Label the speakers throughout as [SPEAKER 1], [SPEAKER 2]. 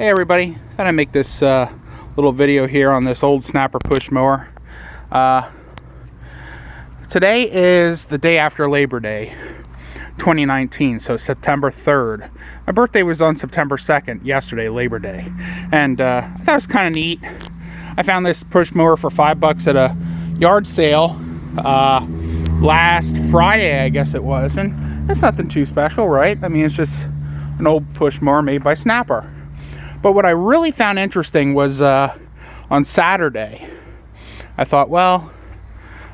[SPEAKER 1] Hey everybody, thought I'd make this little video here on this old snapper push mower. Today is the day after Labor Day 2019, so September 3rd. My birthday was on September 2nd, yesterday, Labor Day. And I thought it was kind of neat. I found this push mower for $5 at a yard sale last Friday, I guess it was. And it's nothing too special, right? I mean, it's just an old push mower made by Snapper. But what I really found interesting was on Saturday, I thought, well,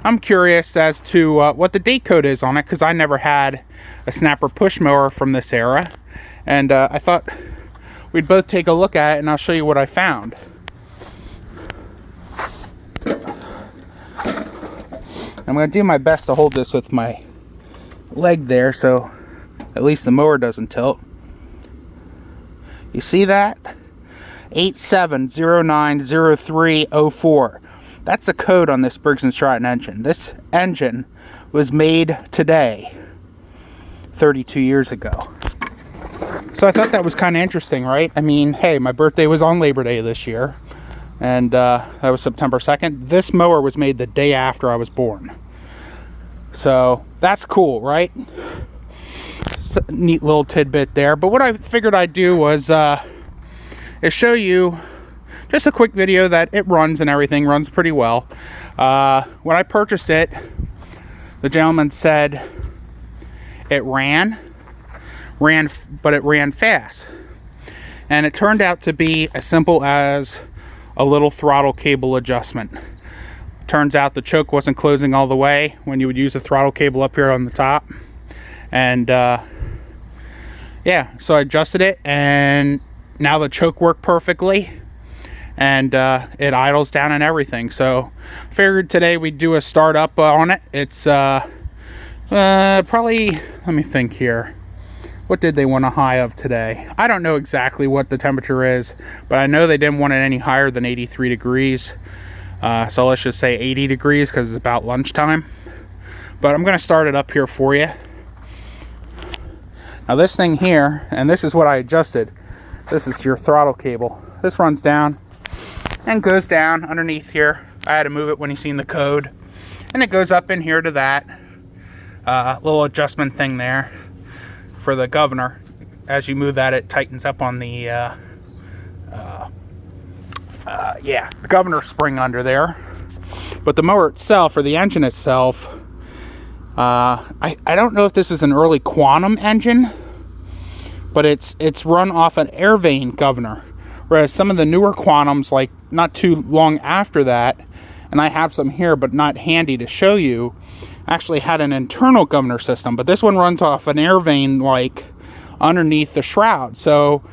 [SPEAKER 1] I'm curious as to what the date code is on it, because I never had a Snapper push mower from this era. And I thought we'd both take a look at it, and I'll show you what I found. I'm going to do my best to hold this with my leg there, so at least the mower doesn't tilt. You see that? 87090304. That's the code on this Briggs & Stratton engine. This engine was made today, 32 years ago. So I thought that was kind of interesting, right? I mean, hey, my birthday was on Labor Day this year, and that was September 2nd. This mower was made the day after I was born. So that's cool, right? Neat little tidbit there. But what I figured I'd do was is show you just a quick video that it runs and everything runs pretty well. When I purchased it, the gentleman said it ran but it ran fast, and it turned out to be as simple as a little throttle cable adjustment. Turns out the choke wasn't closing all the way when you would use the throttle cable up here on the top. And yeah, so I adjusted it, and now the choke worked perfectly, and it idles down and everything. So figured today we'd do a startup on it. It's probably, let me think here, what did they want a high of today? I don't know exactly what the temperature is, but I know they didn't want it any higher than 83 degrees. So let's just say 80 degrees because it's about lunchtime. But I'm going to start it up here for you. Now this thing here, and this is what I adjusted. This is your throttle cable. This runs down and goes down underneath here. I had to move it when you seen the code. And it goes up in here to that little adjustment thing there for the governor. As you move that, it tightens up on the the governor spring under there. But the mower itself, or the engine itself, I don't know if this is an early Quantum engine, but it's run off an air vane governor, whereas some of the newer Quantums, like not too long after that, and I have some here but not handy to show you, actually had an internal governor system. But this one runs off an air vane, like underneath the shroud. So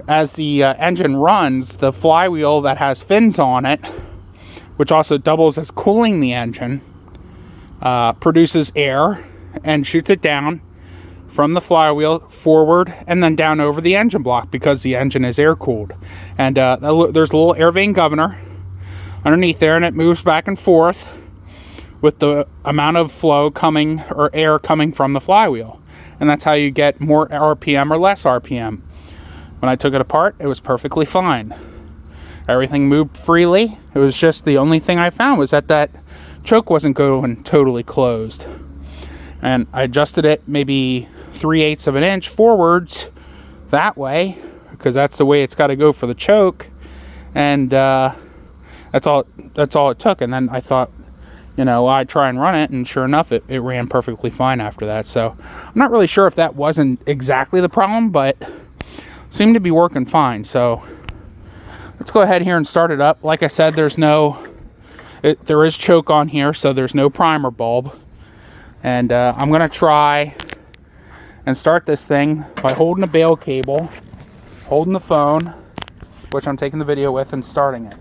[SPEAKER 1] as the engine runs, the flywheel that has fins on it, which also doubles as cooling the engine, produces air and shoots it down from the flywheel forward and then down over the engine block, because the engine is air cooled. And there's a little air vane governor underneath there, and it moves back and forth with the amount of flow coming, or air coming, from the flywheel. And that's how you get more RPM or less RPM. When I took it apart, it was perfectly fine. Everything moved freely. It was just the only thing I found was that choke wasn't going totally closed. And I adjusted it maybe 3/8 of an inch forwards that way, because that's the way it's got to go for the choke. And that's all it took. And then I thought, you know, I'd try and run it, and sure enough, it ran perfectly fine after that. So I'm not really sure if that wasn't exactly the problem, but seemed to be working fine. So let's go ahead here and start it up. Like I said, there is choke on here, so there's no primer bulb. And I'm going to try and start this thing by holding a bail cable, holding the phone, which I'm taking the video with, and starting it.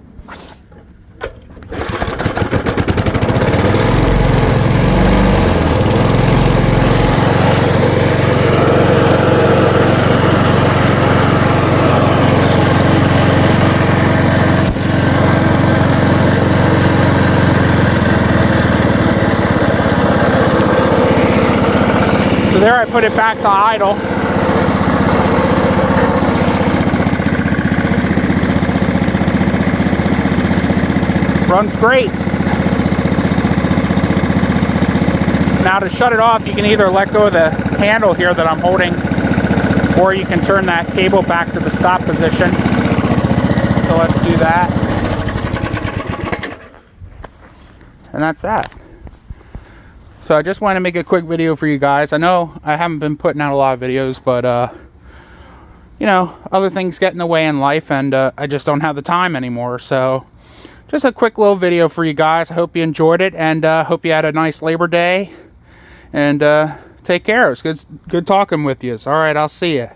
[SPEAKER 1] So there I put it back to idle. Runs great. Now to shut it off, you can either let go of the handle here that I'm holding, or you can turn that cable back to the stop position. So let's do that. And that's that. So I just wanted to make a quick video for you guys. I know I haven't been putting out a lot of videos, but you know, other things get in the way in life, and I just don't have the time anymore. So just a quick little video for you guys. I hope you enjoyed it, and hope you had a nice Labor Day. And take care. It was good talking with you. All right, I'll see you.